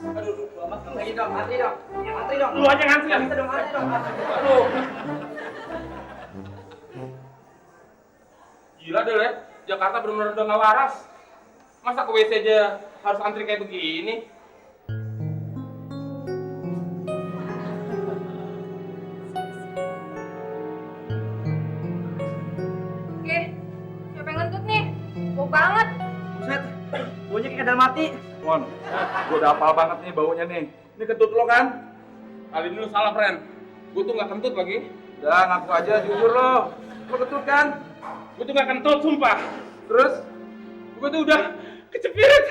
Aduh, lagi dong, antri dong. Ya, antri dong. Lu aja ngantri. Kita dong, antri dong. Aduh. Gila deh, Le. Jakarta benar-benar udah nggak waras. Masa ke WC aja harus antri kayak begini? Oke, siapa yang ngentut nih? Bau banget. Buset, baunya kayak kadal mati. Mon, gue udah hafal banget nih baunya nih. Ini kentut lo kan? Kali ini lo salah, friend. Gue tuh nggak kentut lagi. Udah, ngaku aja, jujur lo. Lo kentut kan? Gue tuh nggak kentut, sumpah. Terus, gue tuh udah kecepirit.